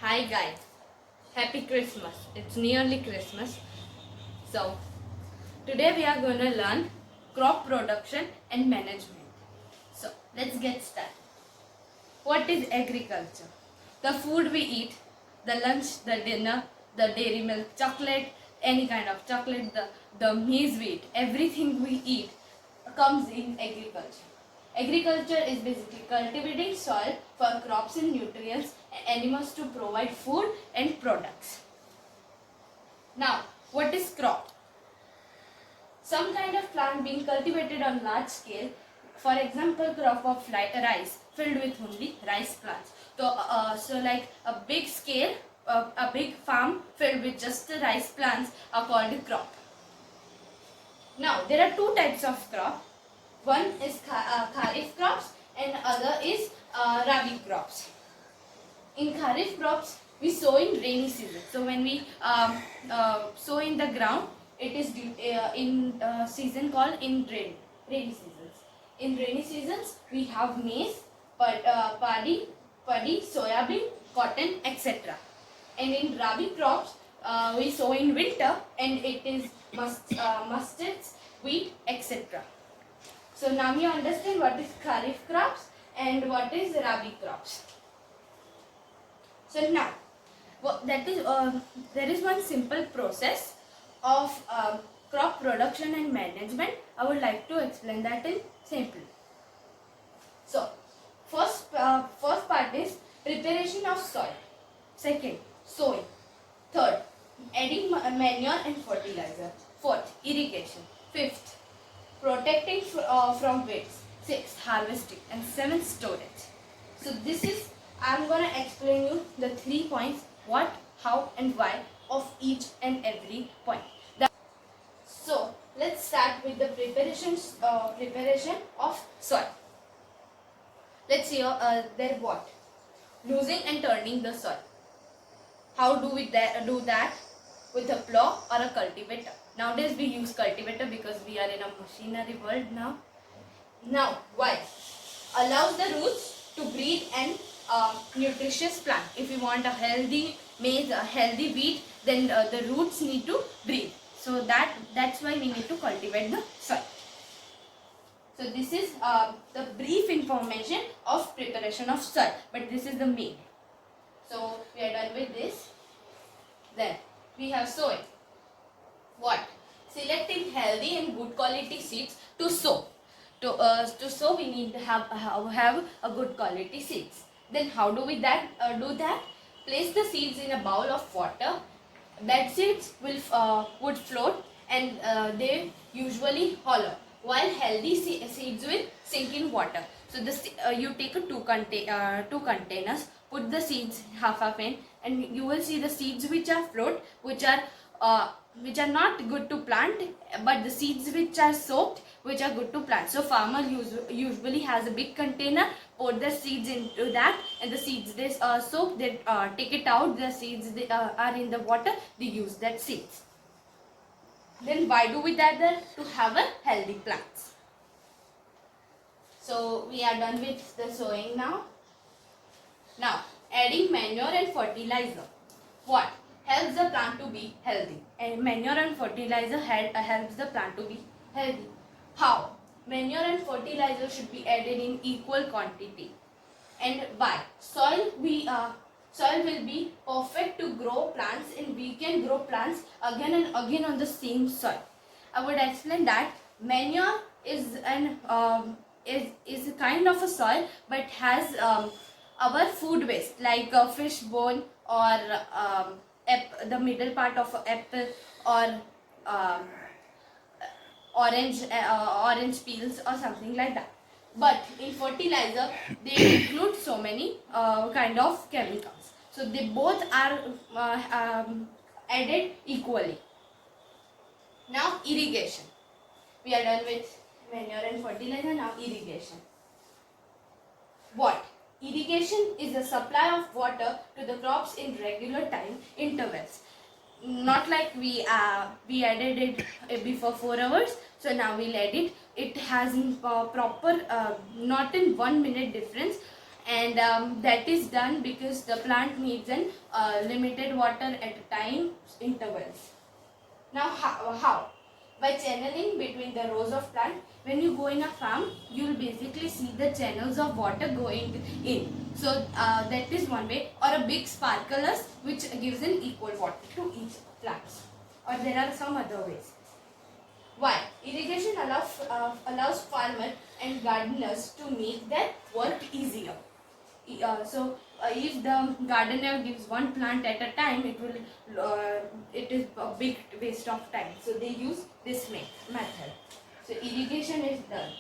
Hi guys, happy Christmas. It's nearly Christmas. So, today we are going to learn crop production and management. So, let's get started. What is agriculture? The food we eat, the lunch, the dinner, the dairy milk, chocolate, any kind of chocolate, the maize we eat, everything we eat comes in agriculture. Agriculture is basically cultivating soil for crops and nutrients and animals to provide food and products. Now, what is crop? Some kind of plant being cultivated on large scale. For example, crop of rice filled with only rice plants. So like a big scale, a big farm filled with just the rice plants are called a crop. Now, there are two types of crop. One is kharif crops and other is rabi crops. In kharif crops, we sow in rainy season. So when we sow in the ground, it is in season called in rainy seasons. In rainy seasons, we have maize, paddy, soyabean, cotton, etc. And in rabi crops, we sow in winter, and it is mustards, wheat, etc. So now you understand what is kharif crops and what is rabi crops. So now, there is one simple process of crop production and management. I would like to explain that in simply. So, first part is preparation of soil. Second, sowing. Third, adding manure and fertilizer. Fourth, irrigation. Fifth, protecting from weeds. Sixth, harvesting. And seventh, storage. So this is, I'm going to explain you the 3 points, what, how and why of each and every point. So let's start with the preparation of soil. Let's see there what? Losing and turning the soil. How do we do that? With a plow or a cultivator. Nowadays we use cultivator because we are in a machinery world now. Now, why? Allows the roots to breathe and nutritious plant. If you want a healthy maize, a healthy wheat, then the roots need to breathe. So that's why we need to cultivate the soil. So this is the brief information of preparation of soil, but this is the main. So we are done with this. Then we have sowing. What? Selecting healthy and good quality seeds to sow. To sow, we need to have a good quality seeds. Then how do we do that? Place the seeds in a bowl of water. Bad seeds would float and they usually hollow, while healthy seeds will sink in water. So you take two containers, put the seeds half in, and you will see the seeds which are float, which are not good to plant, but the seeds which are soaked, which are good to plant. So farmer usually has a big container, pour the seeds into that, and the seeds they soak, they take it out, the seeds they are in the water, they use that seeds. Then why do we that? To have a healthy plants. So we are done with the sowing now. Now adding manure and fertilizer. What? Helps the plant to be healthy, and manure and fertilizer helps the plant to be healthy. How? Manure and fertilizer should be added in equal quantity. And why? Soil will be perfect to grow plants, and we can grow plants again and again on the same soil. I would explain that manure is is a kind of a soil, but has our food waste like fish bone or the middle part of an apple or orange peels or something like that. But in fertilizer, they include so many kind of chemicals. So they both are added equally. Now irrigation. We are done with manure and fertilizer. Now irrigation. What? Irrigation is the supply of water to the crops in regular time intervals. Not like we added it before 4 hours, so now we'll add it. It has proper not in 1 minute difference, and that is done because the plant needs an limited water at a time intervals. Now how? By channeling between the rows of plant. When you go in a farm, you will basically see the channels of water going in. So that is one way, or a big sparklers which gives an equal water to each plant. Or there are some other ways. Why? Irrigation allows farmers and gardeners to make their work easier. If the gardener gives one plant at a time, it is a big waste of time. So they use this method. So irrigation is done.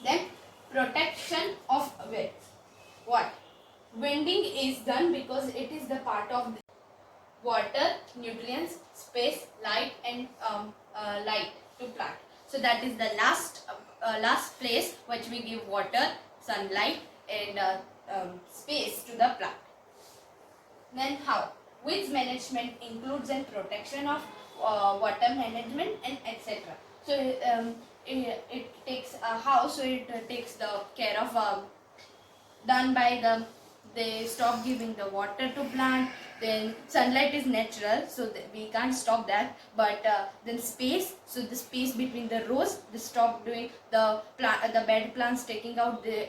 Then protection of wind. What? Winding is done because it is the part of the water, nutrients, space, light, and light to plant. So that is the last place which we give water, sunlight, and space to the plant. Then how? Which management includes and protection of water management and etc. So it takes how? So it takes the care of done by they stop giving the water to plant. Then sunlight is natural, so we can't stop that. But then space, so the space between the rows, they stop doing the bed plants taking out the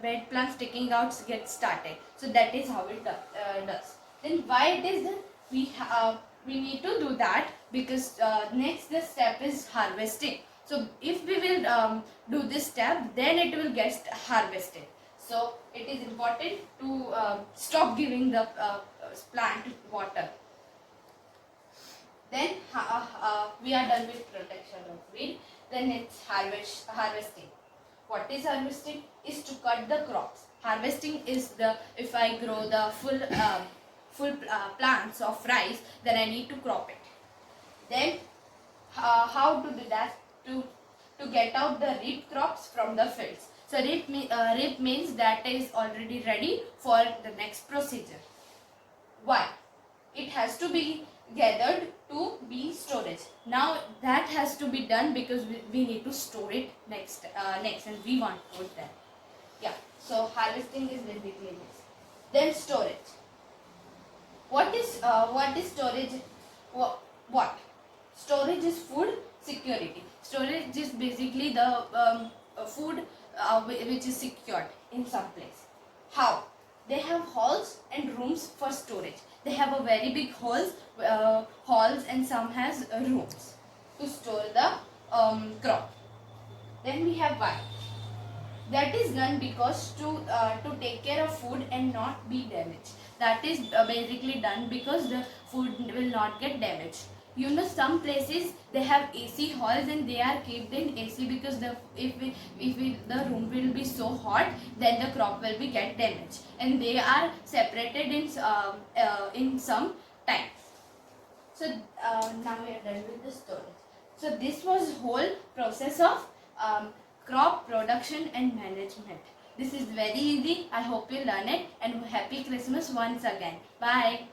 bed plants taking out get started. So that is how it does. Then why it is done? We need to do that because next the step is harvesting. So if we will do this step, then it will get harvested. So it is important to stop giving the plant water. Then we are done with protection of weed. Then it's harvesting. What is harvesting? Is to cut the crops. Harvesting is if I grow the full plants of rice, then I need to crop it. Then how to do that? To get out the reap crops from the fields. So reap means that is already ready for the next procedure. Why? It has to be gathered to be storage. Now that has to be done because we need to store it next and we want to put that. Yeah. So harvesting is basically this. Then storage. What is storage? What? Storage is food security. Storage is basically the food which is secured in some place. How? They have halls and rooms for storage. They have a very big halls and some has rooms to store the crop. Then we have why. That is done because to take care of food and not be damaged. That is basically done because the food will not get damaged. You know, some places they have AC halls and they are kept in AC because the room will be so hot, then the crop will be get damaged, and they are separated in some time. So now we are done with the storage. So this was whole process of crop production and management. This is very easy. I hope you learn it, and happy Christmas once again. Bye.